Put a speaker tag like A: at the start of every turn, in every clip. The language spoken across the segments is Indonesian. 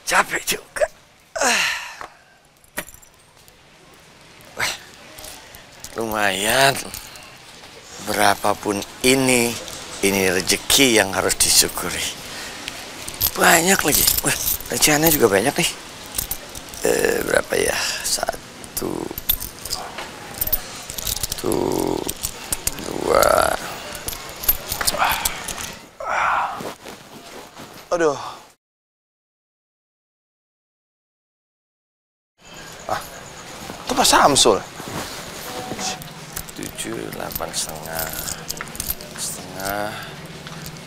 A: Capek juga. Lumayan. Berapapun ini rezeki yang harus disyukuri. Banyak lagi. Wah, recehannya juga banyak nih. Berapa ya? 1, 2. Aduh.
B: Itu Pak Samsul.
A: 7, 8 setengah,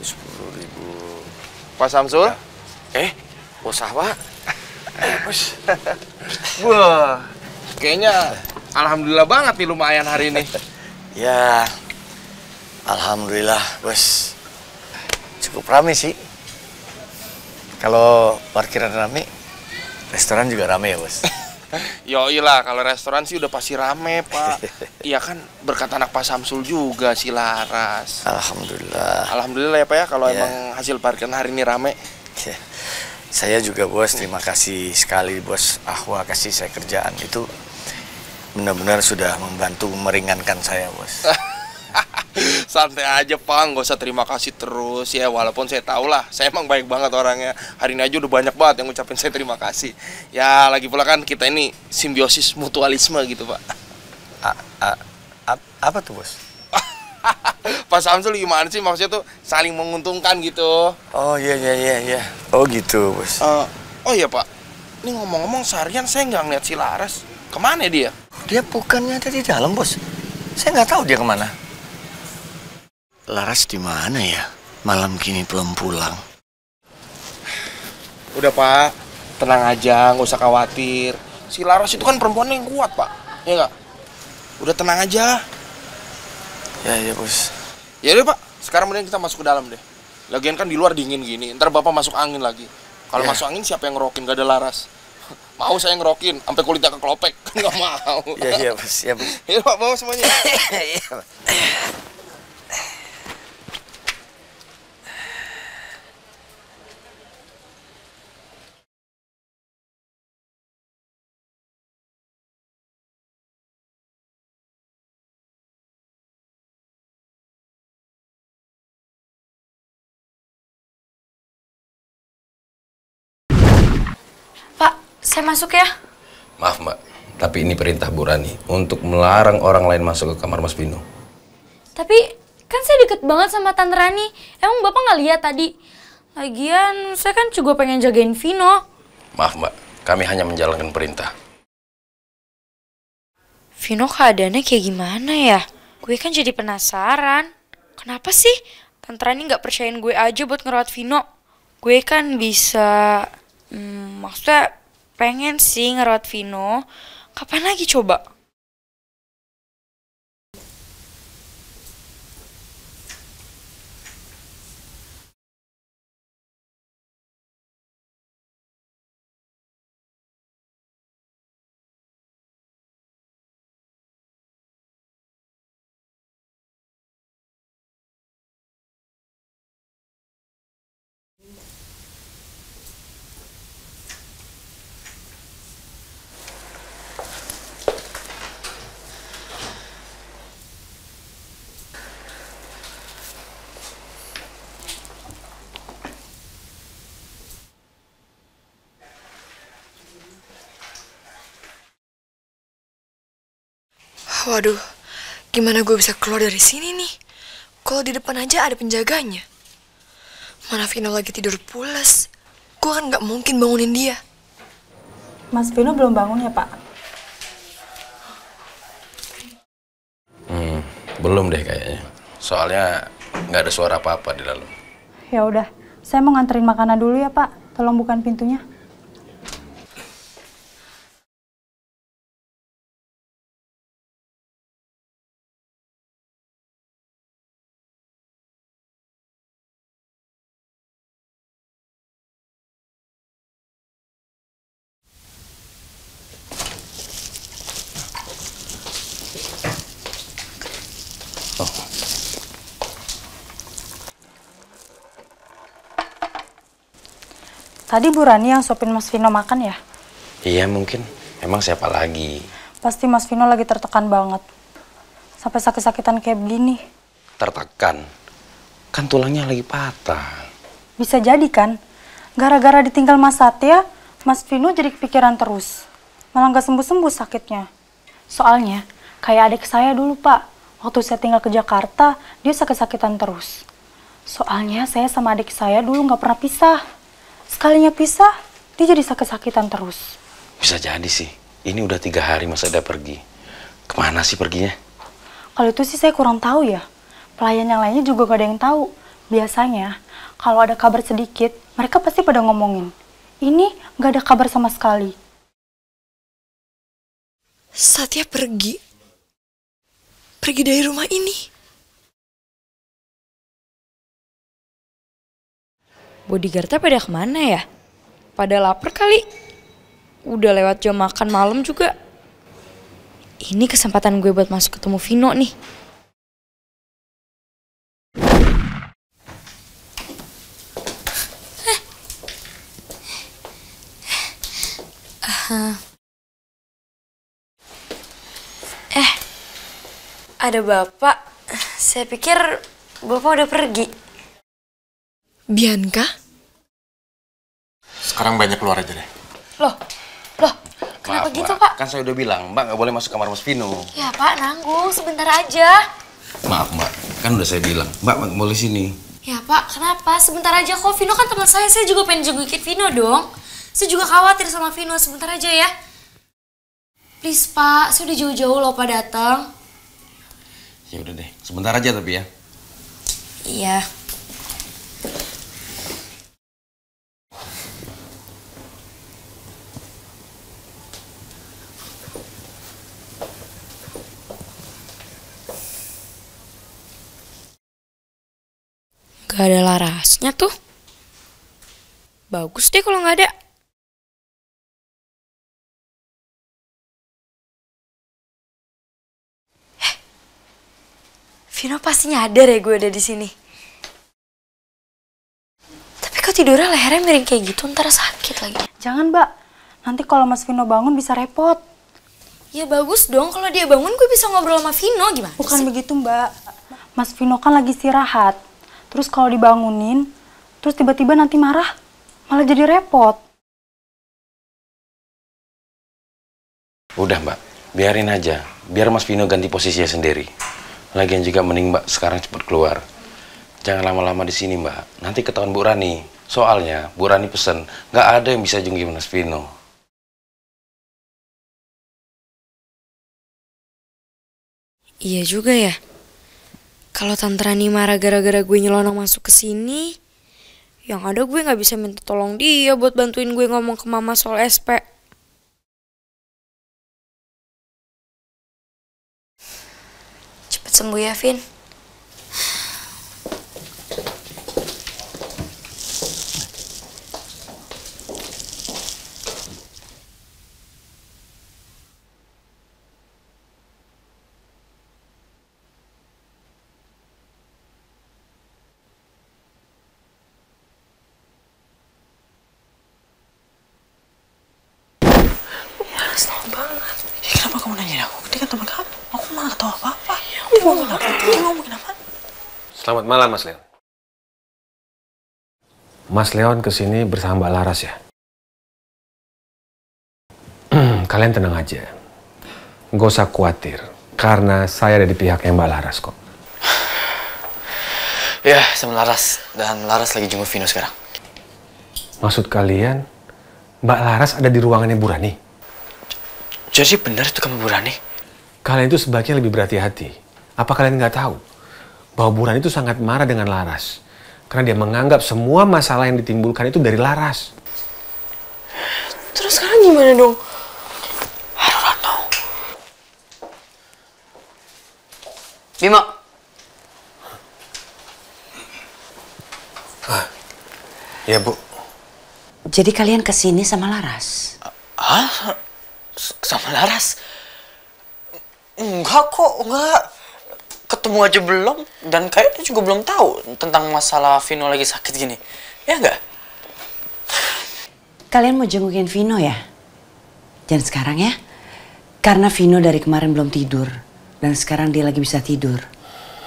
A: 10.000.
B: Pak Samsul?
A: Bos apa?
B: Bos. Wah, kayaknya alhamdulillah banget nih lumayan hari ini.
A: Ya, alhamdulillah, bos. Cukup rame sih. Kalau parkiran rame, restoran juga rame ya, bos.
B: Yoilah, kalau restoran sih udah pasti rame, Pak. Iya kan, berkat anak Pak Samsul juga si Laras.
A: Alhamdulillah.
B: Alhamdulillah ya, Pak ya, kalau emang hasil parkiran hari ini rame.
A: Ya. Saya juga, bos, terima kasih sekali, bos Ahwa kasih saya kerjaan. Itu benar-benar sudah membantu meringankan saya, bos.
B: Santai aja, Pak, nggak usah terima kasih terus ya. Walaupun saya tahu lah, saya emang baik banget orangnya. Hari ini aja udah banyak banget yang ngucapin saya terima kasih. Ya, lagi pula kan kita ini simbiosis mutualisme gitu, Pak.
A: Apa tuh, bos?
B: Pak Samsul gimana sih, maksudnya tuh saling menguntungkan gitu.
A: Oh iya. Oh gitu, bos.
B: Oh iya, Pak, ini ngomong-ngomong seharian saya nggak ngeliat si Laras. Kemana dia?
A: Dia bukannya ada di dalam, bos. Saya nggak tahu dia kemana. Laras di mana ya? Malam gini belum pulang.
B: Udah, Pak, tenang aja, nggak usah khawatir. Si Laras itu kan perempuan yang kuat, Pak. Ya nggak? Udah tenang aja.
A: Ya, bos.
B: Ya udah, Pak, sekarang mending kita masuk ke dalam deh. Lagian kan di luar dingin gini, ntar Bapak masuk angin lagi. Kalau masuk angin siapa yang ngerokin? Gak ada Laras. Mau saya ngerokin, sampai kulitnya kekelopek. Nggak mau.
A: Ya, bos. Ya, bos.
B: Ya, Pak, bawa semuanya.
C: Pak, saya masuk ya?
D: Maaf, Mbak, tapi ini perintah Bu Rani untuk melarang orang lain masuk ke kamar Mas Vino.
C: Tapi kan saya deket banget sama Tante Rani. Emang Bapak nggak lihat tadi? Lagian saya kan juga pengen jagain Vino.
D: Maaf, Mbak, kami hanya menjalankan perintah.
C: Vino keadaannya kayak gimana ya? Gue kan jadi penasaran. Kenapa sih Tante Rani nggak percayain gue aja buat ngerawat Vino? Gue kan bisa... maksudnya pengen sih ngerawat Vino. Kapan lagi coba?
E: Waduh, gimana gue bisa keluar dari sini nih? Kalau di depan aja ada penjaganya. Mana Vino lagi tidur pulas. Gue kan nggak mungkin bangunin dia.
F: Mas Vino belum bangun ya, Pak?
D: Belum deh kayaknya. Soalnya nggak ada suara apa-apa di dalam.
F: Ya udah, saya mau nganterin makanan dulu ya, Pak. Tolong bukan pintunya. Tadi Bu Rani yang suapin Mas Vino makan ya?
D: Iya mungkin. Emang siapa lagi?
F: Pasti Mas Vino lagi tertekan banget. Sampai sakit-sakitan kayak begini.
D: Tertekan? Kan tulangnya lagi patah.
F: Bisa jadi kan? Gara-gara ditinggal Mas Satya, Mas Vino jadi kepikiran terus. Malah nggak sembuh-sembuh sakitnya. Soalnya, kayak adik saya dulu Pak. Waktu saya tinggal ke Jakarta, dia sakit-sakitan terus. Soalnya saya sama adik saya dulu nggak pernah pisah. Sekalinya pisah, dia jadi sakit-sakitan terus.
D: Bisa jadi sih. Ini udah 3 hari Mas Eda pergi. Kemana sih perginya?
F: Kalau itu sih saya kurang tahu ya. Pelayan yang lainnya juga gak ada yang tahu. Biasanya, kalau ada kabar sedikit, mereka pasti pada ngomongin. Ini gak ada kabar sama sekali.
E: Satya pergi. Pergi dari rumah ini.
C: Bodyguardnya pada kemana ya? Pada lapar kali. Udah lewat jam makan malam juga. Ini kesempatan gue buat masuk ketemu Vino nih. Ada Bapak. Saya pikir Bapak udah pergi.
E: Bianca?
G: Sekarang banyak keluar aja deh.
C: Loh, kenapa
D: Maaf,
C: gitu
D: Mbak.
C: Pak?
D: Kan saya udah bilang, Mbak nggak boleh masuk kamar Mas Vino.
C: Ya Pak, nanggung sebentar aja.
D: Maaf Mbak, kan udah saya bilang, Mbak nggak boleh sini.
C: Ya Pak, kenapa? Sebentar aja kok. Vino kan teman saya juga pengen jengukin Vino dong. Saya juga khawatir sama Vino, sebentar aja ya. Please Pak, saya udah jauh-jauh loh Pak datang.
D: Ya udah deh, sebentar aja tapi ya.
C: Iya. Gak ada larasnya tuh. Bagus deh kalau nggak ada. Vino pasti nyadar ya gue ada di sini. Tapi kok tidurnya lehernya miring kayak gitu, ntar sakit lagi.
F: Jangan Mbak, nanti kalau Mas Vino bangun bisa repot.
C: Ya bagus dong, kalau dia bangun gue bisa ngobrol sama Vino, gimana
F: Bukan
C: sih?
F: begitu Mbak. Mas Vino kan lagi istirahat. Terus kalau dibangunin, terus tiba-tiba nanti marah, malah jadi repot.
D: Udah Mbak, biarin aja. Biar Mas Vino ganti posisinya sendiri. Lagian juga mending Mbak sekarang cepat keluar. Jangan lama-lama di sini Mbak. Nanti ketahuan Bu Rani. Soalnya Bu Rani pesen, nggak ada yang bisa jenguk Mas Vino.
C: Iya juga ya. Kalau Tante Rani marah gara-gara gue nyelonong masuk ke sini, yang ada gue nggak bisa minta tolong dia buat bantuin gue ngomong ke Mama soal SP. Cepet sembuh ya, Vin.
E: Senang banget. Ya, kenapa kamu nanyain aku? Dia kan teman kamu. Aku malah gak tahu apa-apa. Dia ngomongin apa? Dia ngomongin apa?
H: Selamat malam, Mas Leon. Mas Leon kesini bersama Mbak Laras ya? Kalian tenang aja. Gak usah khawatir, karena saya ada di pihaknya Mbak Laras kok.
A: Ya, sama Laras. Dan Laras lagi jenguk Vino sekarang.
H: Maksud kalian, Mbak Laras ada di ruangannya Bu Rani?
A: Jadi benar itu kamu Bu Rani?
H: Kalian itu sebaiknya lebih berhati-hati. Apa kalian nggak tahu bahwa Bu Rani itu sangat marah dengan Laras? Karena dia menganggap semua masalah yang ditimbulkan itu dari Laras.
E: Terus sekarang gimana dong? I don't know.
A: Bima.
G: Iya, Bu.
I: Jadi kalian kesini sama Laras?
A: Hah? Sama Laras? Enggak kok, enggak. Ketemu aja belum. Dan kayaknya juga belum tahu tentang masalah Vino lagi sakit gini. Ya enggak?
I: kalian mau jengukin Vino ya? Jangan sekarang ya. Karena Vino dari kemarin belum tidur. Dan sekarang dia lagi bisa tidur.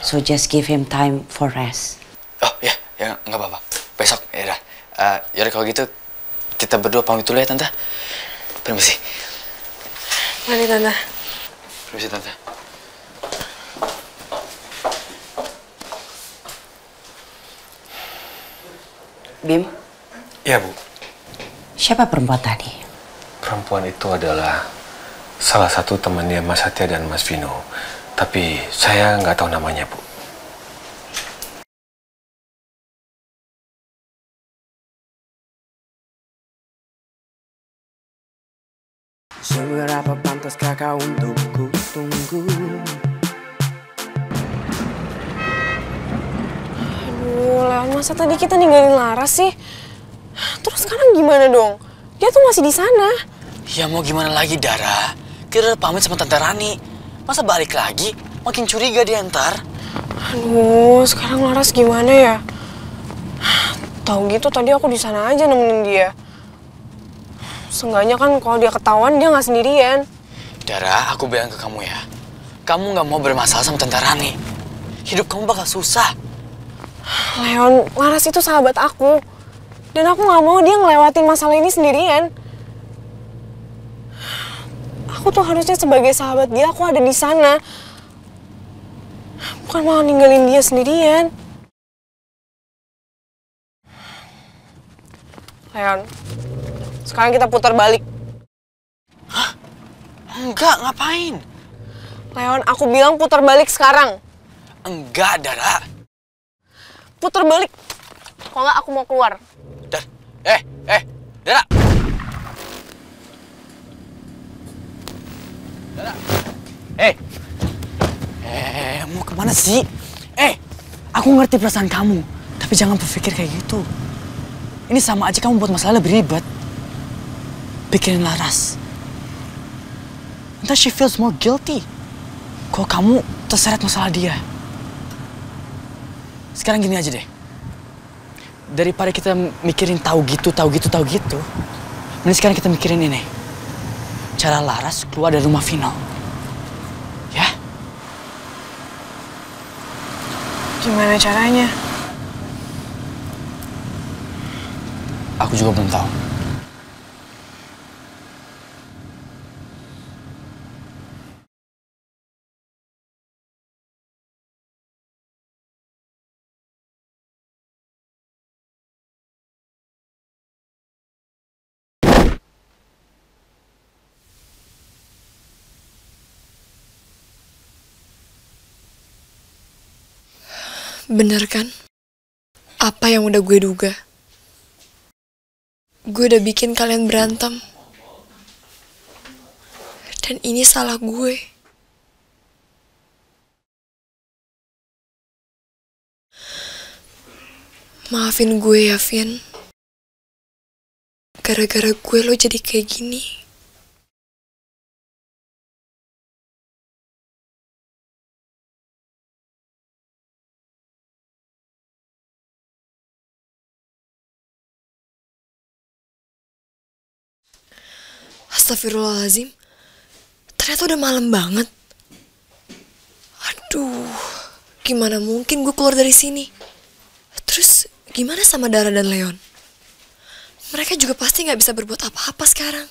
I: So just give him time for rest.
G: Oh ya, ya nggak apa-apa. Besok ya udah. Yaudah kalau gitu kita berdua pamit dulu ya tante. Permisi.
E: Mari tante.
G: Permisi tante.
I: Bim,
H: Ya, Bu.
I: siapa perempuan tadi?
H: Perempuan itu adalah salah satu temannya Mas Satya dan Mas Vino. Tapi saya nggak tahu namanya, Bu.
J: Seberapa pantaskah kau untuk ku tunggu?
E: Aduh, Leon, masa tadi kita ninggalin Laras sih? Terus sekarang gimana dong? Dia tuh masih di sana.
A: Ya mau gimana lagi, Dara? Kita udah pamit sama Tante Rani. Masa balik lagi? Makin curiga dia ntar.
E: Aduh, sekarang Laras gimana ya? Tahu gitu tadi aku di sana aja nemenin dia. Seenggaknya kan kalau dia ketahuan dia nggak sendirian.
A: Dara, aku bilang ke kamu ya. Kamu nggak mau bermasalah sama Tante Rani. Hidup kamu bakal susah.
E: Leon, Laras itu sahabat aku. Dan aku nggak mau dia ngelewatin masalah ini sendirian. Aku tuh harusnya sebagai sahabat dia, aku ada di sana. Bukan malah ninggalin dia sendirian. Leon, sekarang kita putar balik.
A: Hah? Enggak, ngapain?
E: Leon, aku bilang putar balik sekarang.
A: Enggak, Dara.
E: Putar balik. Kalau nggak aku mau keluar.
A: Dara. Dara. Mau kemana sih?
J: Aku ngerti perasaan kamu, tapi jangan berpikir kayak gitu. Ini sama aja kamu buat masalah lebih ribet. Pikirin Laras. Entah she feels more guilty. Kalau kamu terseret masalah dia. Sekarang gini aja deh. Daripada kita mikirin tahu gitu, mending sekarang kita mikirin ini. Cara Laras keluar dari rumah Vino. Ya?
E: Gimana caranya?
J: Aku juga belum tahu.
E: Bener kan? Apa yang udah gue duga? Gue udah bikin kalian berantem. Dan ini salah gue. Maafin gue ya, Vin. Gara-gara gue lo jadi kayak gini. Astagfirullahaladzim. Ternyata udah malam banget. Aduh, gimana mungkin gue keluar dari sini? Terus gimana sama Dara dan Leon? Mereka juga pasti gak bisa berbuat apa-apa sekarang.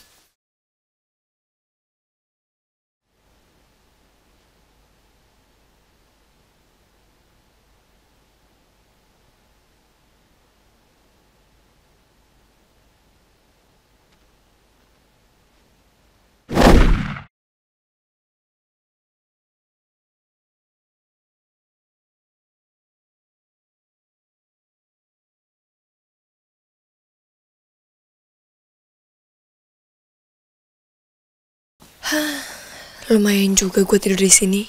E: Lumayan juga gue tidur di sini.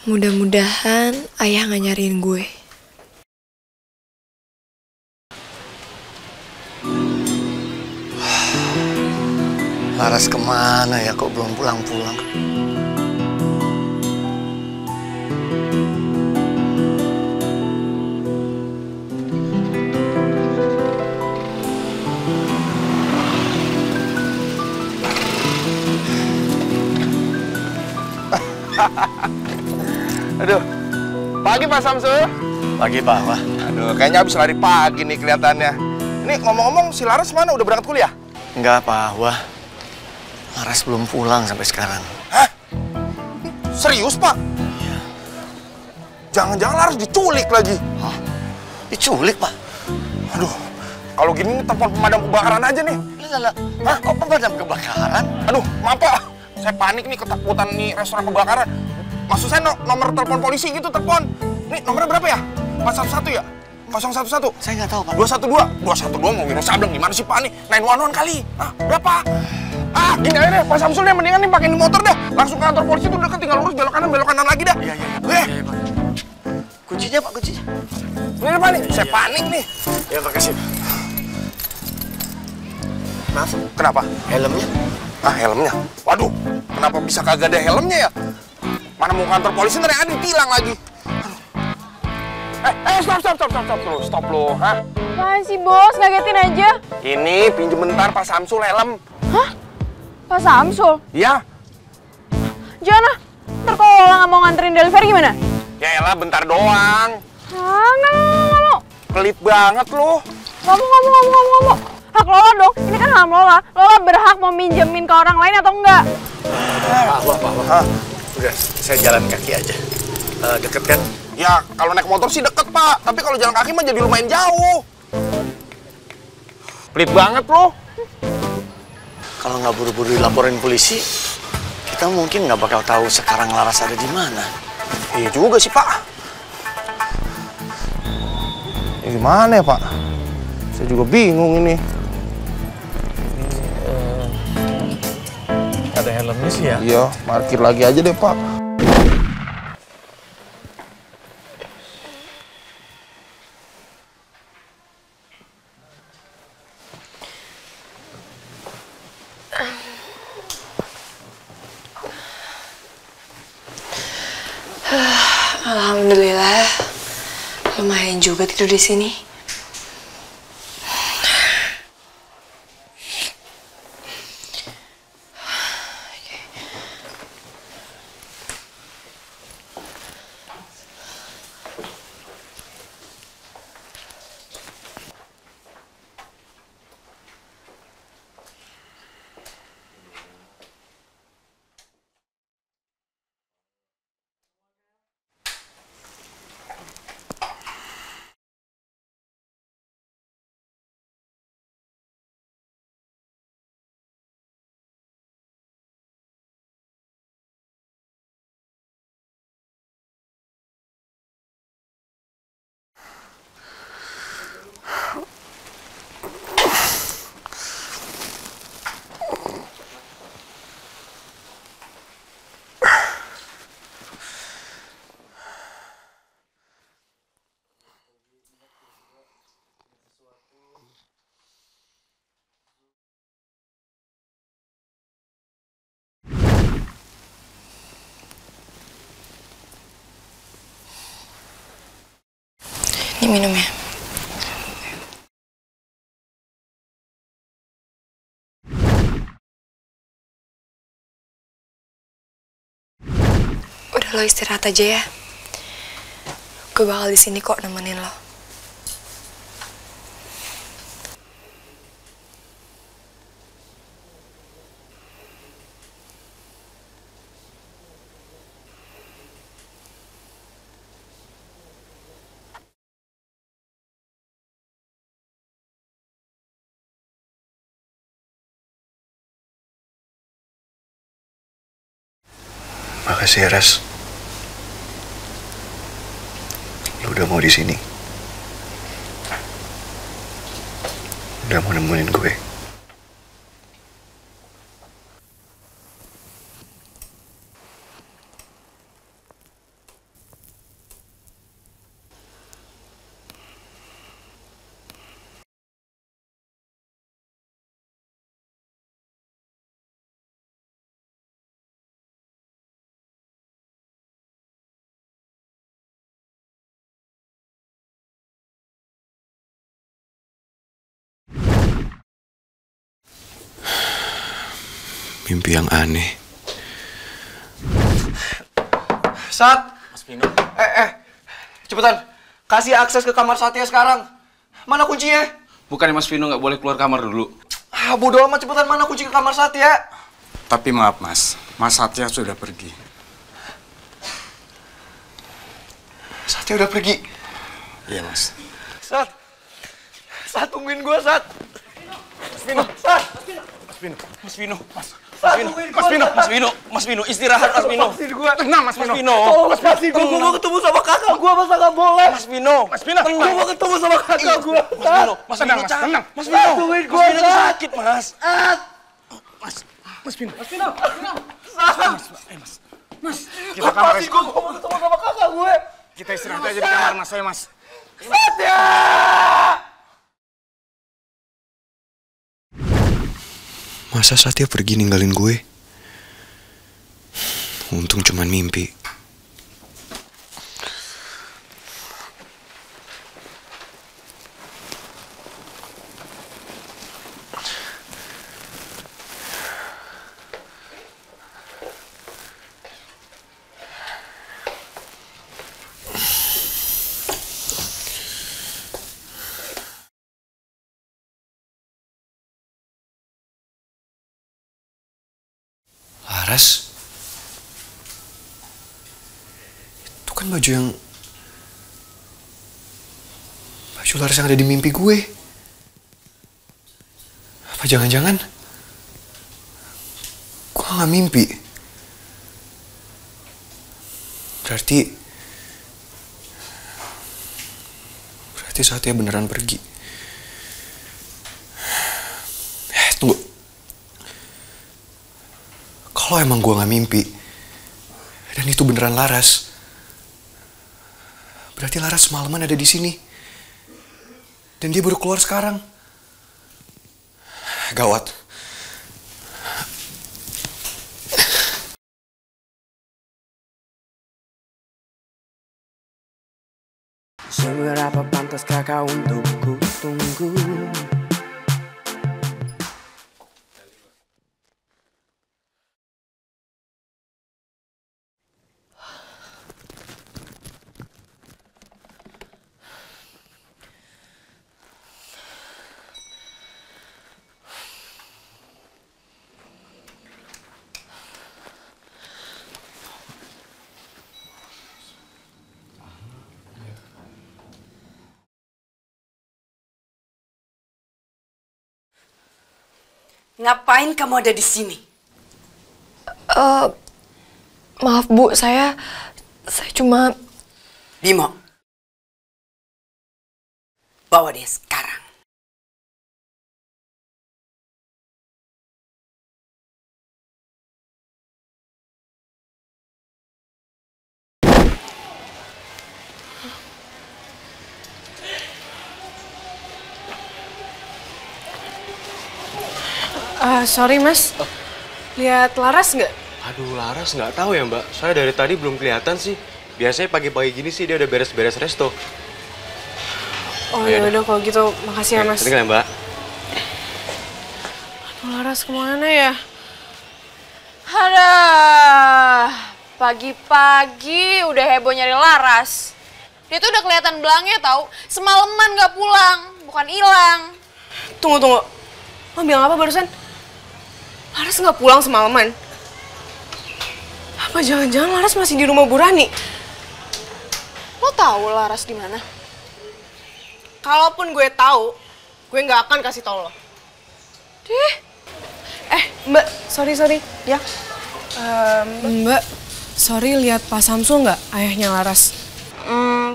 E: Mudah-mudahan ayah gak nyariin gue.
A: Laras kemana ya, kok belum pulang-pulang?
B: Pak Samsul.
A: Pagi, Pak. Wah.
B: Aduh, kayaknya habis lari pagi nih kelihatannya. Ini ngomong-ngomong, si Laras mana? Udah berangkat kuliah?
A: Enggak, Pak. Wah. Laras belum pulang sampai sekarang.
B: Hah? Serius, Pak? Iya. Jangan-jangan Laras diculik lagi.
A: Hah? Diculik, Pak?
B: Aduh, kalau gini telepon pemadam kebakaran aja nih.
A: Lala, hah? Kok pemadam kebakaran?
B: Aduh, maaf Pak. Saya panik nih, ketakutan nih restoran kebakaran. Maksud saya nomor telepon polisi gitu, telepon. Nih, nomornya berapa ya? 411 ya? 011?
A: Saya nggak tahu, Pak.
B: 212? 212 mau Wiro Sableng gimana sih, Pak nih? 911 kali. Ah, berapa? Ah, gini aja deh, Pak Samsul deh, mendingan nih pakai di motor deh. Langsung ke kantor polisi tuh deket, tinggal lurus belok kanan lagi dah.
A: Iya, Pak. Kuncinya, Pak, kuncinya.
B: Ini Pak nih, saya panik nih.
A: Ya, makasih. Maaf,
B: Kenapa?
A: helmnya?
B: Ah, helmnya. Waduh, kenapa bisa kagak ada helmnya ya? Mana mau kantor polisi ntar yang ada ditilang lagi. Stop lo, hah?
K: Apaan sih bos, ngagetin aja.
B: Ini pinjem bentar Pak Samsul helm.
K: Hah? Pak Samsul?
B: Iya.
K: Jangan ah, ntar kalau Lola nggak mau nganterin delivery gimana?
B: Ya elah, bentar doang.
K: Ah, nggak mau.
B: Pelit banget lo.
K: Nggak mau. Hak Lola dong, ini kan hak Lola. Lola berhak mau minjemin ke orang lain atau enggak?
A: Pak. Udah, saya jalan kaki aja. Deket kan?
B: Ya, kalau naik motor sih deket, Pak. Tapi kalau jalan kaki mah jadi lumayan jauh. Pelit banget lo.
A: Kalau nggak buru-buru dilaporin polisi, kita mungkin nggak bakal tahu sekarang Laras ada di mana.
B: Iya juga sih, Pak. Ya, gimana ya, Pak? Saya juga bingung ini.
A: Ada helmnya sih ya?
B: Iya, parkir lagi aja deh, Pak.
E: Alhamdulillah, lumayan juga tidur di sini. Ini minumnya. Udah, lo istirahat aja ya. Gue bakal di sini kok nemenin lo.
A: Makasih ya, Ras. Lu udah mau di sini. Udah mau nemenin gue. Mimpi yang aneh.
B: Sat.
G: Mas Vino.
L: Cepetan, kasih akses ke kamar Satya sekarang. Mana kuncinya?
D: Bukannya Mas Vino nggak boleh keluar kamar dulu?
L: Ah, bodo amat, cepetan, mana kunci ke kamar Satya?
M: Tapi maaf Mas Satya sudah pergi.
L: Satya udah pergi?
M: Iya Mas.
L: Sat, tungguin gua, Sat. Mas Vino, Sat.
D: Mas Vino, istirahat Mas Vino.
L: Tenang, Mas Vino.
D: Tolong lepasin gua mau ketemu sama kakak gua, masa nggak boleh? Mas Vino, gua mau ketemu sama kakak gua. Mas Vino, tenang. Mas Vino, tungguin gua, sakit Mas.
M: Mas Vino.
L: Kita kamar gua mau ketemu sama kakak gue.
M: Kita istirahat aja di kamar Mas saya, Mas.
L: Satya! Masa Satya pergi ninggalin gue? Untung cuman mimpi. Laras? Itu kan baju Laras yang ada di mimpi gue. Apa jangan-jangan gue gak mimpi? Berarti Satya beneran pergi. Tunggu. Kalau emang gue gak mimpi, dan itu beneran Laras, berarti Laras semalaman ada di sini. Dan dia baru keluar sekarang. Gawat.
N: Seberapa pantaskah kau untuk ku tunggu?
I: Ngapain kamu ada di sini?
E: Maaf Bu, saya cuma...
I: Bimo, bawa dia sekarang.
K: Sorry Mas, lihat Laras nggak?
O: Aduh, Laras nggak tahu ya Mbak. Saya dari tadi belum kelihatan sih. Biasanya pagi-pagi gini sih dia udah beres-beres resto.
K: Oh ya udah kalau gitu, makasih ya Mas.
O: Tinggal ya Mbak.
K: Aduh, Laras kemana ya?
C: Aduh, pagi-pagi udah heboh nyari Laras. Dia tuh udah kelihatan belangnya tahu. Semalaman nggak pulang, bukan hilang.
K: Tunggu. Lo bilang apa barusan? Laras nggak pulang semalaman? Apa jangan-jangan Laras masih di rumah Bu Rani?
C: Lo tahu Laras di mana?
K: Kalaupun gue tahu, gue nggak akan kasih tau lo. Mbak, sorry ya. Mbak, sorry lihat Pak Samsul nggak, ayahnya Laras?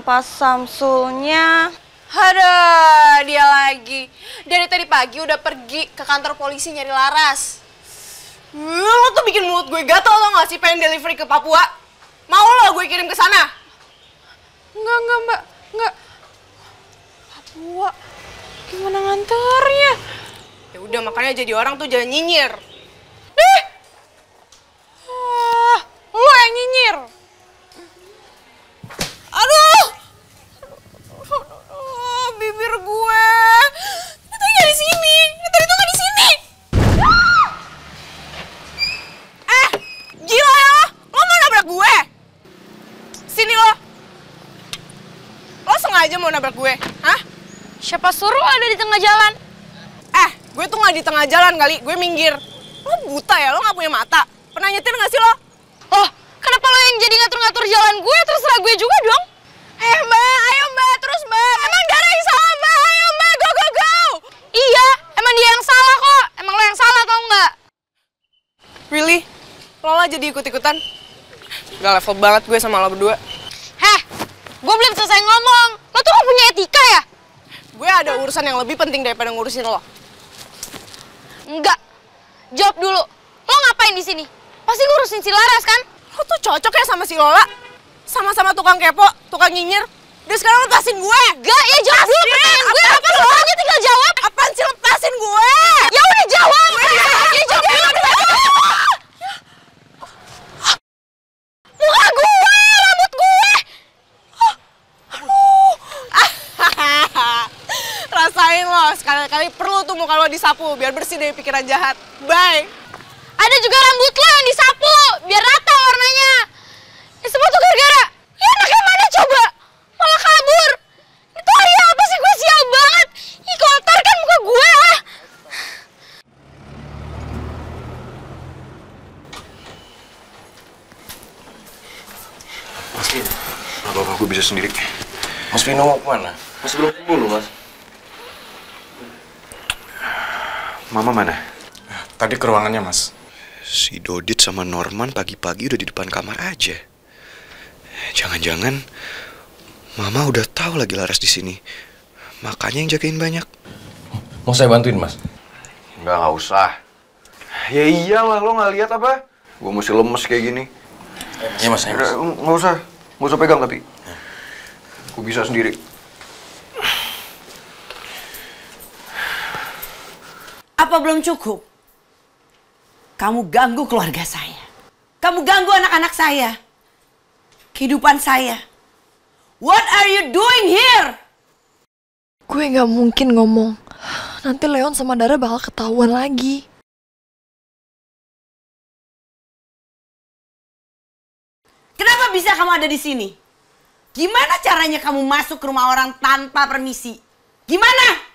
C: Pas Samsulnya... Aduh, dia lagi. Dari tadi pagi udah pergi ke kantor polisi nyari Laras.
K: Lo tuh bikin mulut gue gatel tau gak sih pengen delivery ke Papua? Mau lo gue kirim ke sana?
C: Enggak Mbak, enggak. Papua, gimana nganternya?
K: Ya udah makanya jadi orang tuh jangan nyinyir.
C: Lo yang nyinyir. Aduh, bibir gue. Itu nggak di sini. Tadi tuh nggak di sini.
K: Gila ya lo mau nabrak gue? Sini lo. aja mau nabrak gue? Hah?
C: Siapa suruh ada di tengah jalan?
K: Gue tuh nggak di tengah jalan kali, gue minggir. Lo buta ya, lo nggak punya mata? Pernah nyetir nggak sih lo?
C: Oh, kenapa lo yang jadi ngatur-ngatur jalan gue? Terserah gue juga dong.
K: Ayo mbak, terus mbak. Emang Dara yang salah mbak, ayo mbak, go go go.
C: Iya, emang dia yang salah kok. Emang lo yang salah tau nggak?
K: Really? Lo lah jadi ikut-ikutan? Gak level banget gue sama lo berdua.
C: Gue belum selesai ngomong. Lo tuh gak punya etika ya?
K: Gue ada urusan yang lebih penting daripada ngurusin lo.
C: Enggak. Jawab dulu. Lo ngapain di sini? Pasti ngurusin si Laras kan?
K: Lo tuh cocok ya sama si Lola? Sama-sama tukang kepo, tukang nyinyir. Dan sekarang lepasin gue.
C: Enggak, ya jawab dulu pertanyaan gue. Apa soalnya tinggal jawab?
K: Apaan sih lepasin gue?
C: Ya udah jawab. Ya jawab dulu. Muka gue, rambut gue.
K: Rasain lo, sekali-kali perlu tuh muka lo disapu biar bersih dari pikiran jahat. Bye.
C: Ada juga rambut lo yang disapu biar rata warnanya. Ini semua tuh gara-gara. Ya anaknya mana coba? Malah kabur. Itu hari apa sih, gue sial banget. Ih kotor kan muka gue ah.
O: Mas Vino, nggak apa-apa, gue bisa sendiri.
D: Mas Vino mau kemana?
O: Masih belum ketemu mas. Mama mana?
M: Tadi ke ruangannya, Mas.
O: Si Dodit sama Norman pagi-pagi udah di depan kamar aja. Jangan-jangan Mama udah tahu lagi Laras di sini. Makanya yang jagain banyak.
D: Mau saya bantuin, Mas?
O: Nggak usah. Ya iyalah, lo nggak lihat apa? Gue masih lemes kayak gini.
D: Iya, Mas.
O: Nggak usah pegang tapi. Gue bisa sendiri.
I: Apa belum cukup? Kamu ganggu keluarga saya. Kamu ganggu anak-anak saya. Kehidupan saya. What are you doing here?
E: Gue gak mungkin ngomong. Nanti Leon sama Dara bakal ketahuan lagi.
I: Kenapa bisa kamu ada di sini? Gimana caranya kamu masuk ke rumah orang tanpa permisi? Gimana?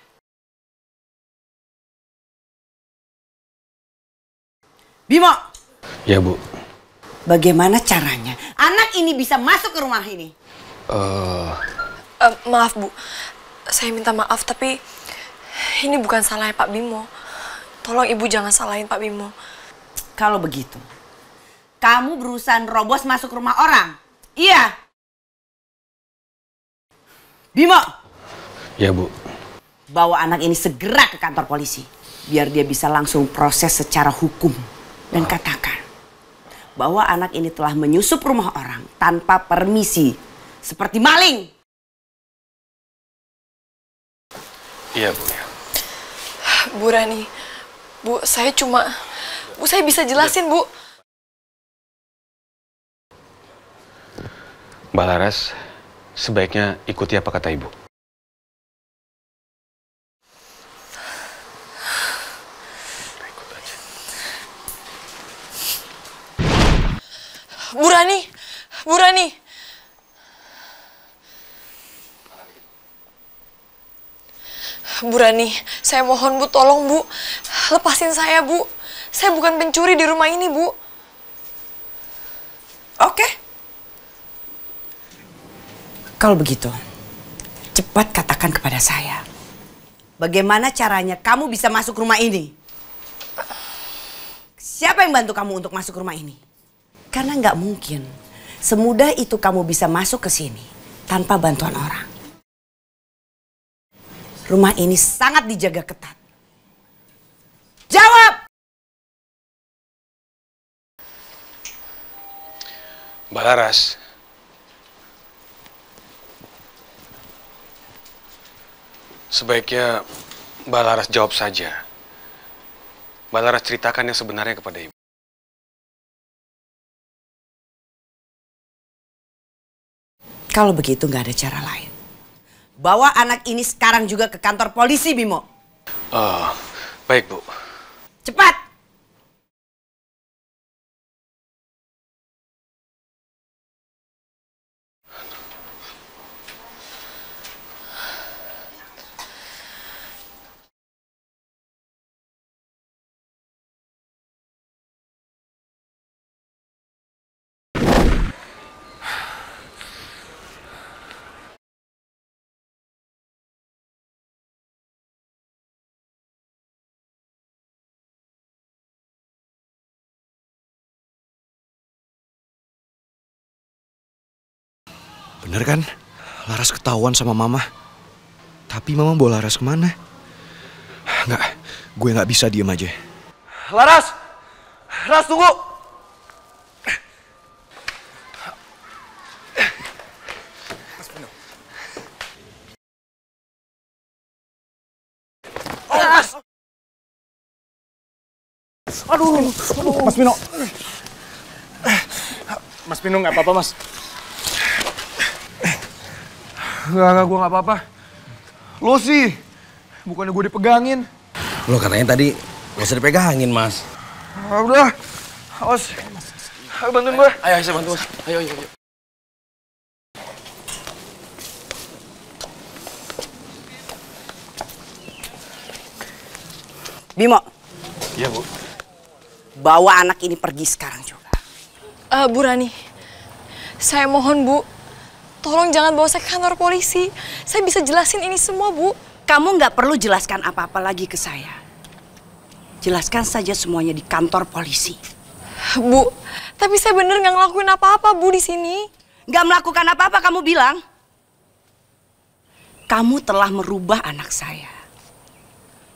I: Bimo!
H: Ya, Bu.
I: Bagaimana caranya anak ini bisa masuk ke rumah ini?
E: Maaf Bu, saya minta maaf tapi ini bukan salahnya Pak Bimo. Tolong Ibu jangan salahin Pak Bimo.
I: Kalau begitu, kamu berusaha nerobos masuk rumah orang? Iya? Bimo!
H: Ya, Bu.
I: Bawa anak ini segera ke kantor polisi. Biar dia bisa langsung proses secara hukum. Dan katakan bahwa anak ini telah menyusup rumah orang tanpa permisi. Seperti maling.
H: Iya, Bu.
E: Bu Rani, Bu, saya bisa jelasin, Bu.
H: Mbak Laras, sebaiknya ikuti apa kata Ibu.
E: Bu Rani, Bu Rani. Bu Rani, saya mohon Bu, tolong Bu. Lepasin saya Bu. Saya bukan pencuri di rumah ini Bu.
I: Oke. Kalau begitu, cepat katakan kepada saya. Bagaimana caranya kamu bisa masuk rumah ini? Siapa yang bantu kamu untuk masuk rumah ini? Karena nggak mungkin semudah itu kamu bisa masuk ke sini tanpa bantuan orang. Rumah ini sangat dijaga ketat. Jawab!
H: Mbak Laras, sebaiknya Mbak Laras jawab saja. Mbak Laras ceritakan yang sebenarnya kepada Ibu.
I: Kalau begitu nggak ada cara lain. Bawa anak ini sekarang juga ke kantor polisi, Bimo.
H: Baik, Bu.
I: Cepat!
O: Bener kan? Laras ketahuan sama Mama. Tapi Mama bawa Laras kemana? Nggak, gue nggak bisa diem aja.
L: Laras! Laras, tunggu!
P: Aduh, Mas Vino. Mas Vino nggak apa-apa, Mas.
L: Enggak, gue nggak apa-apa. Lo sih, bukannya gue dipegangin.
Q: Lo katanya tadi gak usah dipegangin, Mas.
L: Udah, awas. Ayo bantuin gue.
Q: Ayo, saya bantu, Mas. Ayo.
I: Bimo.
Q: Iya, Bu.
I: Bawa anak ini pergi sekarang juga.
E: Bu Rani, saya mohon Bu, tolong jangan bawa saya ke kantor polisi. Saya bisa jelasin ini semua, Bu.
I: Kamu nggak perlu jelaskan apa-apa lagi ke saya. Jelaskan saja semuanya di kantor polisi.
E: Bu, tapi saya bener nggak ngelakuin apa-apa, Bu, di sini.
I: Nggak melakukan apa-apa, kamu bilang. Kamu telah merubah anak saya.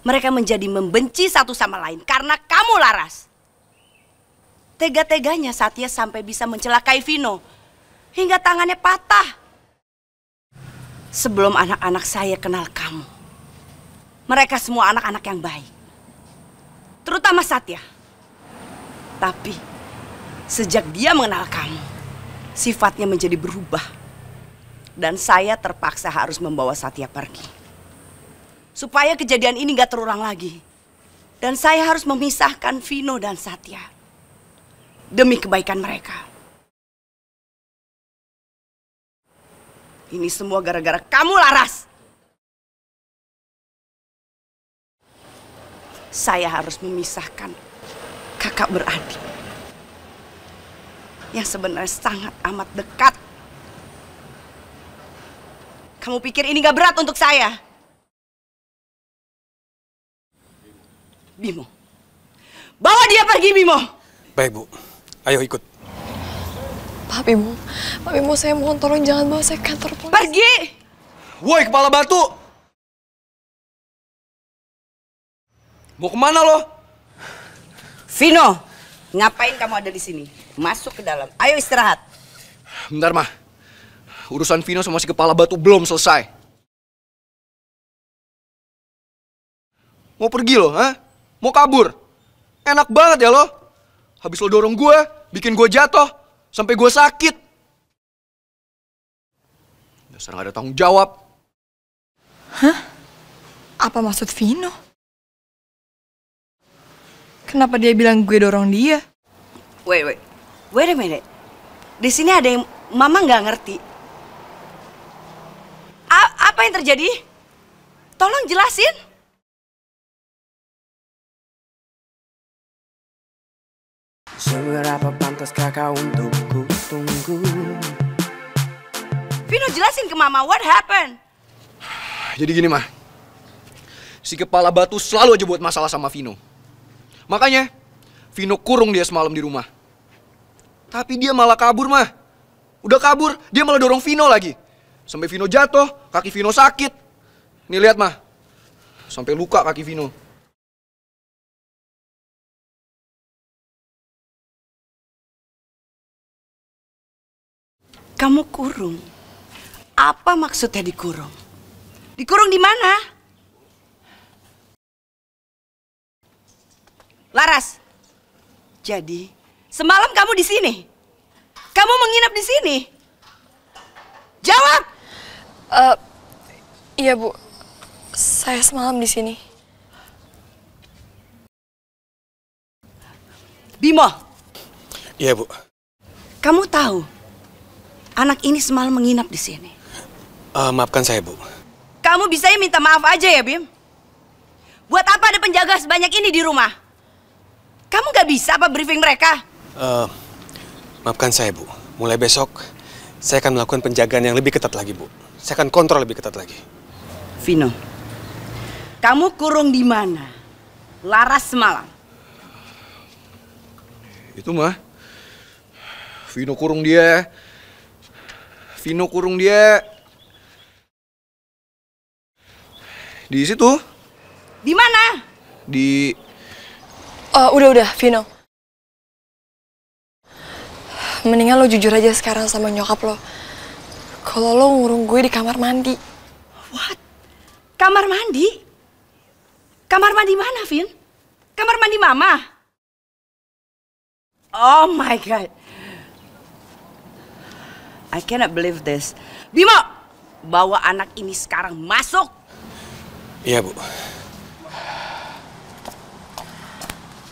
I: Mereka menjadi membenci satu sama lain karena kamu, Laras. Tega-teganya Satya sampai bisa mencelakai Vino hingga tangannya patah. Sebelum anak-anak saya kenal kamu, mereka semua anak-anak yang baik, terutama Satya. Tapi sejak dia mengenal kamu, sifatnya menjadi berubah, dan saya terpaksa harus membawa Satya pergi supaya kejadian ini gak terulang lagi. Dan saya harus memisahkan Vino dan Satya demi kebaikan mereka. Ini semua gara-gara kamu, Laras. Saya harus memisahkan kakak beradik yang sebenarnya sangat amat dekat. Kamu pikir ini gak berat untuk saya? Bimo, bawa dia pergi, Bimo.
H: Baik, Bu. Ayo ikut.
E: Pak Bimo, saya mohon tolong jangan bawa saya ke kantor polisi.
I: Pergi!
L: Woi, kepala batu! Mau kemana lo?
I: Vino, ngapain kamu ada di sini? Masuk ke dalam. Ayo istirahat.
L: Bentar, Mah. Urusan Vino sama si kepala batu belum selesai. Mau pergi lo, ha? Mau kabur? Enak banget ya lo. Habis lo dorong gue, bikin gue jatuh, sampai gue sakit. Dasar gak ada tanggung jawab.
E: Hah? Apa maksud Vino? Kenapa dia bilang gue dorong dia?
I: Wait a minute. Di sini ada yang Mama nggak ngerti. Apa yang terjadi? Tolong jelasin.
N: Seberapa pantaskah kau untuk ku tunggu?
I: Vino, jelasin ke Mama, what happened?
L: Jadi gini, Mah. Si kepala batu selalu aja buat masalah sama Vino. Makanya, Vino kurung dia semalam di rumah. Tapi dia malah kabur, Mah. Udah kabur, dia malah dorong Vino lagi. Sampai Vino jatuh, kaki Vino sakit. Nih lihat, Mah. Sampai luka kaki Vino.
I: Kamu kurung. Apa maksudnya dikurung? Dikurung di mana? Laras. Jadi, semalam kamu di sini? Kamu menginap di sini? Jawab.
E: Iya, Bu. Saya semalam di sini.
I: Bimo.
H: Iya, Bu.
I: Kamu tahu anak ini semalam menginap di sini.
H: Maafkan saya, Bu.
I: Kamu bisa minta maaf aja ya, Bim? Buat apa ada penjaga sebanyak ini di rumah? Kamu gak bisa apa briefing mereka?
H: Maafkan saya, Bu. Mulai besok, saya akan melakukan penjagaan yang lebih ketat lagi, Bu. Saya akan kontrol lebih ketat lagi.
I: Vino, kamu kurung di mana? Laras semalam.
L: Itu, Mah. Vino kurung dia. Vino kurung dia di situ.
I: Di mana?
L: Di...
E: Udah, Vino. Mendingan lo jujur aja sekarang sama nyokap lo. Kalau lo ngurung gue di kamar mandi.
I: What? Kamar mandi? Kamar mandi mana, Vin? Kamar mandi mama? Oh my God. I cannot believe this. Bimo, bawa anak ini sekarang masuk.
H: Iya, Bu.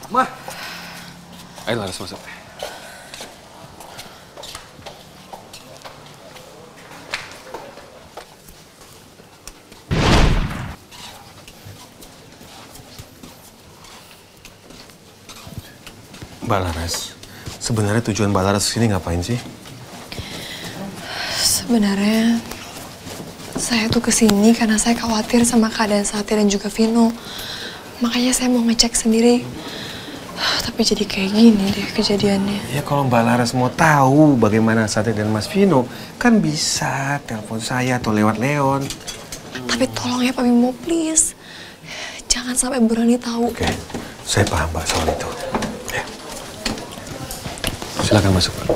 L: Mah.
H: Ayo Laras masuk. Mbak Laras, sebenarnya tujuan Mbak Laras kesini ngapain sih?
E: Sebenarnya saya tuh kesini karena saya khawatir sama keadaan Sati dan juga Vino. Makanya saya mau ngecek sendiri. Tapi jadi kayak gini deh kejadiannya.
H: Ya kalau Mbak Laras mau tahu bagaimana Sati dan Mas Vino, kan bisa telepon saya atau lewat Leon.
E: Tapi tolong ya Pak Bimo, please. Jangan sampai Burani tahu.
H: Oke, saya paham Mbak soal itu. Ya. Silakan masuk Pak.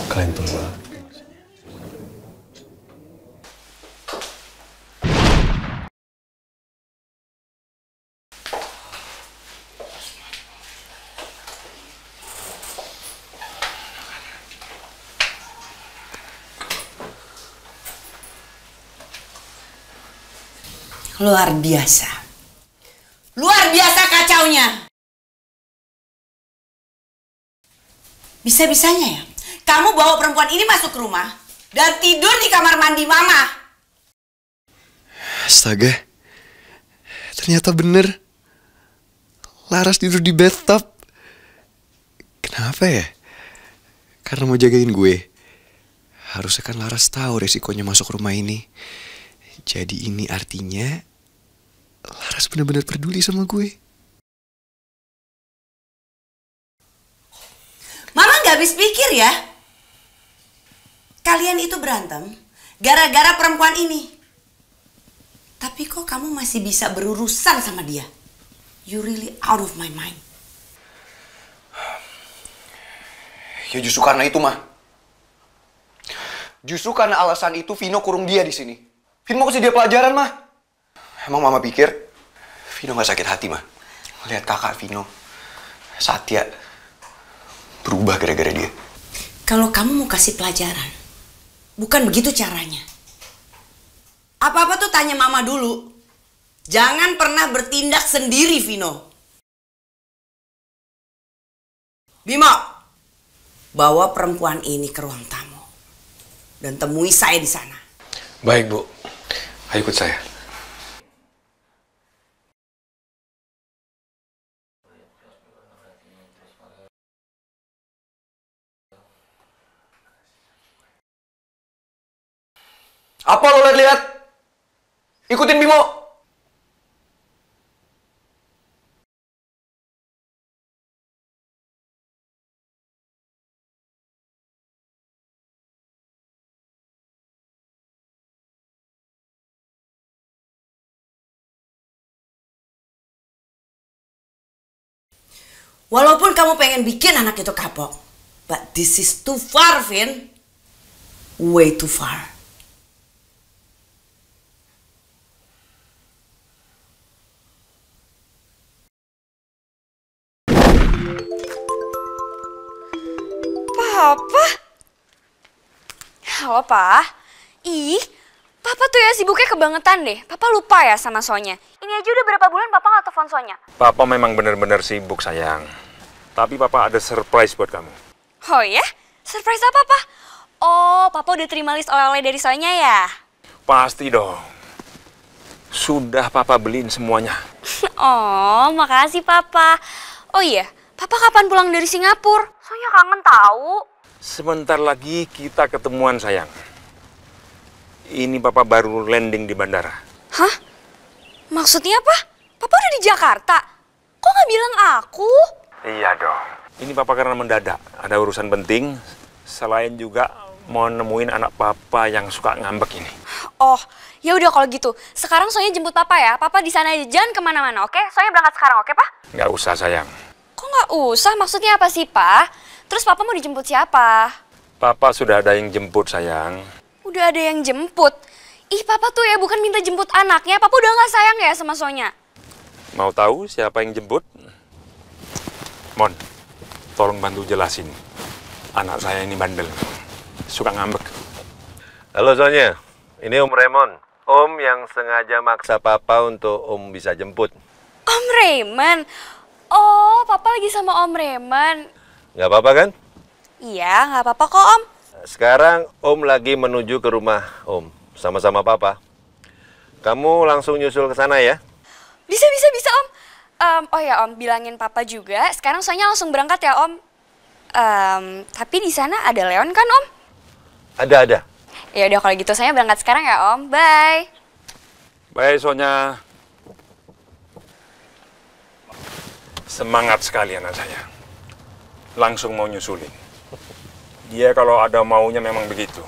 H: Kalian tunggu.
I: Luar biasa. Luar biasa kacaunya. Bisa-bisanya ya, kamu bawa perempuan ini masuk ke rumah dan tidur di kamar mandi mama.
O: Astaga. Ternyata bener. Laras tidur di bathtub. Kenapa ya? Karena mau jagain gue. Harusnya kan Laras tahu resikonya masuk rumah ini. Jadi ini artinya Laras benar-benar peduli sama gue.
I: Mama gak habis pikir ya. Kalian itu berantem gara-gara perempuan ini. Tapi kok kamu masih bisa berurusan sama dia? You really out of my mind.
L: Ya justru karena itu, Mah. Justru karena alasan itu Vino kurung dia di sini. Vino mau kasih dia pelajaran, Mah. Emang Mama pikir Vino gak sakit hati, Mah? Lihat kakak Vino, Satya, berubah gara-gara dia.
I: Kalau kamu mau kasih pelajaran, bukan begitu caranya. Apa-apa tuh tanya mama dulu. Jangan pernah bertindak sendiri, Vino. Bimo, bawa perempuan ini ke ruang tamu. Dan temui saya di sana.
H: Baik, Bu. Ayo ikut saya.
L: Apa lo lihat-lihat? Ikutin Bimo.
I: Walaupun kamu pengen bikin anak itu kapok, but this is too far, Vin. Way too far.
C: Papa? Halo, Pa. Ih, Papa tuh ya sibuknya kebangetan deh. Papa lupa ya sama Sonya. Ini aja udah berapa bulan Papa nggak telepon Sonya.
D: Papa memang benar-benar sibuk, sayang. Tapi Papa ada surprise buat kamu.
C: Oh ya? Surprise apa, Pa? Oh, Papa udah terima list oleh-oleh dari Sonya ya?
D: Pasti dong. Sudah Papa beliin semuanya.
C: Oh, makasih Papa. Oh iya, Papa kapan pulang dari Singapura? Sonya kangen tahu.
D: Sebentar lagi kita ketemuan, sayang. Ini Papa baru landing di bandara.
C: Hah? Maksudnya apa? Papa udah di Jakarta? Kok nggak bilang aku?
D: Iya dong. Ini Papa karena mendadak. Ada urusan penting. Selain juga
H: mau nemuin anak papa yang suka ngambek ini.
R: Oh, ya udah kalau gitu. Sekarang Sonya jemput papa ya. Papa di sana aja, jangan kemana-mana, oke? Sonya berangkat sekarang, oke, Pak?
H: Nggak usah, sayang.
R: Kok nggak usah? Maksudnya apa sih, Pak? Terus papa mau dijemput siapa?
H: Papa sudah ada yang jemput, sayang.
R: Udah ada yang jemput? Ih, papa tuh ya bukan minta jemput anaknya. Papa udah nggak sayang ya sama Sonya?
H: Mau tahu siapa yang jemput? Mon, tolong bantu jelasin. Anak saya ini bandel. Suka ngambek.
S: Halo Sonya, ini Om Raymond. Om yang sengaja maksa Papa untuk Om bisa jemput.
R: Om Raymond? Oh, Papa lagi sama Om Raymond.
S: Nggak apa-apa kan?
R: Iya, nggak apa-apa kok, Om.
S: Sekarang Om lagi menuju ke rumah Om, sama-sama Papa. Kamu langsung nyusul ke sana ya?
R: Bisa, Om. Oh ya, Om, bilangin Papa juga. Sekarang Sonya langsung berangkat ya, Om. Tapi di sana ada Leon kan, Om?
S: Ada.
R: Ya udah kalau gitu saya berangkat sekarang ya, Om. Bye.
H: Bye, Sonya. Semangat sekali anak saya. Langsung mau nyusulin. Dia kalau ada maunya memang begitu.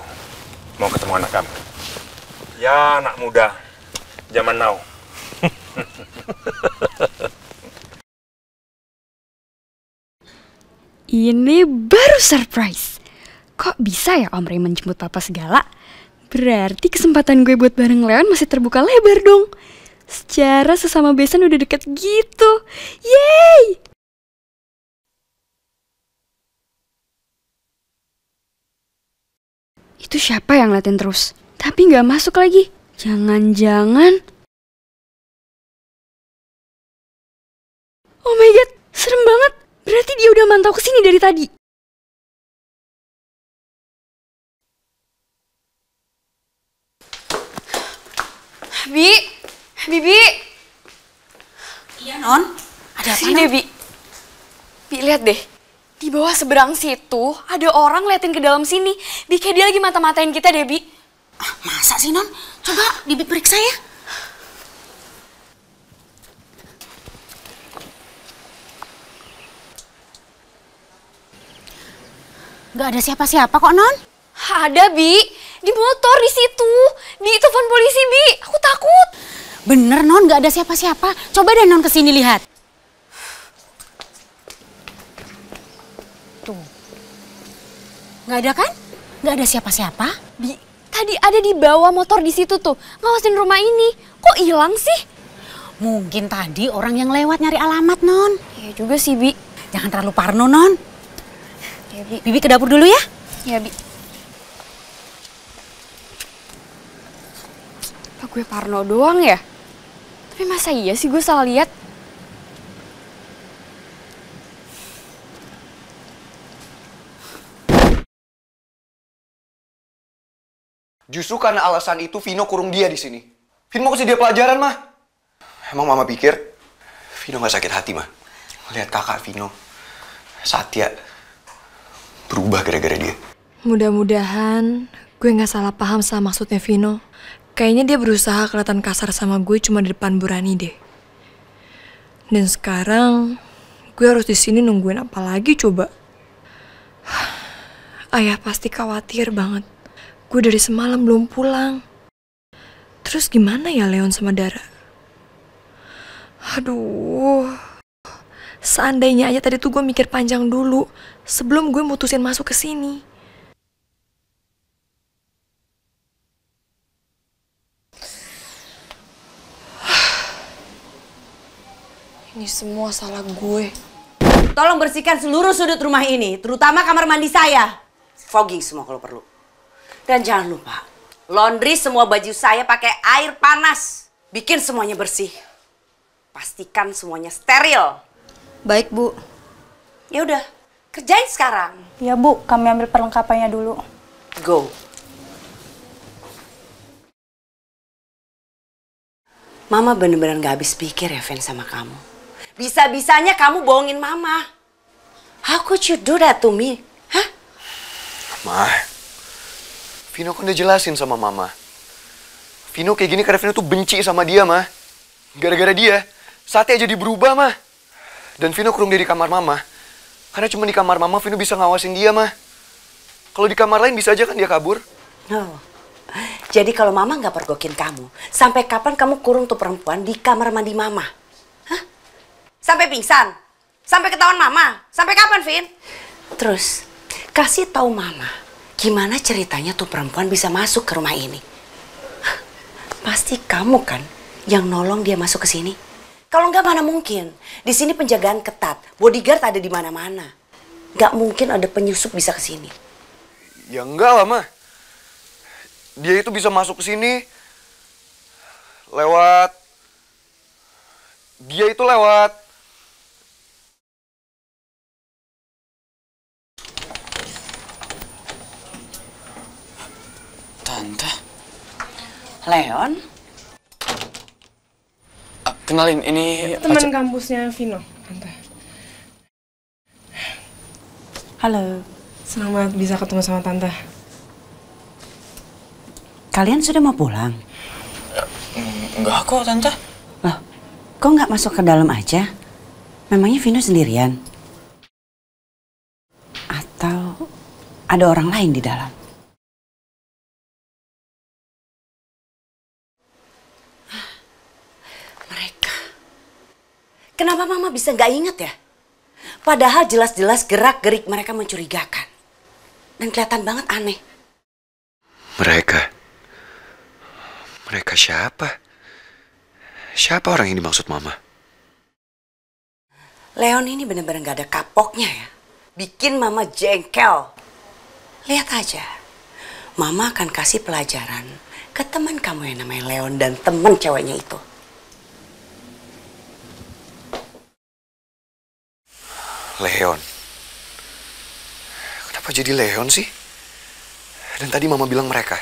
H: Mau ketemu anak kamu. Ya, anak muda. Zaman now.
R: Ini baru surprise. Kok bisa ya Om Raymond jemput Papa segala? Berarti kesempatan gue buat bareng Leon masih terbuka lebar dong. Secara sesama besan udah deket gitu. Yeay! Itu siapa yang ngeliatin terus? Tapi nggak masuk lagi. Jangan-jangan... Oh my god, serem banget. Berarti dia udah mantau kesini dari tadi. Bibi.
I: Iya, Non. Ada apa,
R: Sini, Bi. Bi, lihat deh. Di bawah seberang situ ada orang liatin ke dalam sini. Bi, kayak dia lagi mata-matain kita deh, Bi.
I: Masa sih, Non? Coba Bibi periksa ya. Gak ada siapa-siapa kok, Non.
R: Ada, Bi. Di motor di situ. Di telepon polisi, Bi. Aku takut.
I: Bener, Non. Gak ada siapa-siapa. Coba deh, Non, kesini lihat. Tuh. Gak ada kan? Gak ada siapa-siapa.
R: Bi, tadi ada di bawah motor di situ tuh. Ngawasin rumah ini. Kok hilang sih?
I: Mungkin tadi orang yang lewat nyari alamat, Non.
R: Iya juga sih, Bi.
I: Jangan terlalu parno, Non.
R: Ya, Bi.
I: Bibi ke dapur dulu ya?
R: Ya, Bi. Apa gue parno doang ya? Tapi masa iya sih gue salah lihat?
L: Justru karena alasan itu Vino kurung dia di sini. Vino mau kasih dia pelajaran, mah. Emang mama pikir Vino nggak sakit hati, mah? Lihat kakak Vino, Satya, berubah gara-gara dia.
E: Mudah-mudahan gue nggak salah paham sama maksudnya Vino. Kayaknya dia berusaha kelihatan kasar sama gue cuma di depan Bu Rani deh. Dan sekarang gue harus di sini nungguin apa lagi coba? Ayah pasti khawatir banget. Gue dari semalam belum pulang. Terus gimana ya Leon sama Dara? Aduh. Seandainya aja tadi tuh gue mikir panjang dulu sebelum gue mutusin masuk ke sini. Ini semua salah gue.
I: Tolong bersihkan seluruh sudut rumah ini, terutama kamar mandi saya. Fogging semua kalau perlu. Dan jangan lupa, laundry semua baju saya pakai air panas. Bikin semuanya bersih. Pastikan semuanya steril.
C: Baik, Bu.
I: Ya udah, kerjain sekarang.
F: Ya, Bu, kami ambil perlengkapannya dulu.
I: Go. Mama bener-bener gak habis pikir ya, Ven, sama kamu. Bisa-bisanya kamu bohongin Mama. How could you do that to me? Hah?
L: Mah, Vino kan udah jelasin sama Mama. Vino kayak gini karena Vino tuh benci sama dia, mah. Gara-gara dia, Satya jadi berubah, mah. Dan Vino kurung dia di kamar Mama. Karena cuma di kamar Mama Vino bisa ngawasin dia, mah. Kalau di kamar lain bisa aja kan dia kabur.
I: Oh. Jadi kalau mama nggak pergokin kamu, sampai kapan kamu kurung tuh perempuan di kamar mandi mama? Hah? Sampai pingsan? Sampai ketahuan mama? Sampai kapan, Vin? Terus, kasih tahu mama, gimana ceritanya tuh perempuan bisa masuk ke rumah ini? Hah? Pasti kamu kan yang nolong dia masuk ke sini? Kalau nggak mana mungkin. Di sini penjagaan ketat, bodyguard ada di mana-mana. Nggak mungkin ada penyusup bisa ke sini.
L: Ya enggak lah, Ma. Dia itu bisa masuk ke sini lewat... Dia itu lewat...
G: Tante?
I: Leon?
G: Kenalin, ini...
K: Teman kampusnya Vino, Tante.
I: Halo.
K: Senang banget bisa ketemu sama Tante.
I: Kalian sudah mau pulang?
G: Enggak kok, Tante.
I: Loh, kok nggak masuk ke dalam aja? Memangnya Vino sendirian? Atau ada orang lain di dalam? Mereka. Kenapa Mama bisa nggak inget ya? Padahal jelas-jelas gerak-gerik mereka mencurigakan. Dan kelihatan banget aneh.
O: Mereka siapa? Siapa orang yang dimaksud Mama?
I: Leon ini benar-benar gak ada kapoknya ya. Bikin Mama jengkel. Lihat aja. Mama akan kasih pelajaran ke teman kamu yang namanya Leon dan teman ceweknya itu.
O: Leon. Kenapa jadi Leon sih? Dan tadi Mama bilang mereka.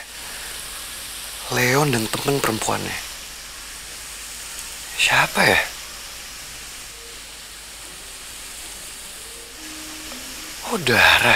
O: Leon dan teman perempuannya. Siapa ya? Oh, Dara.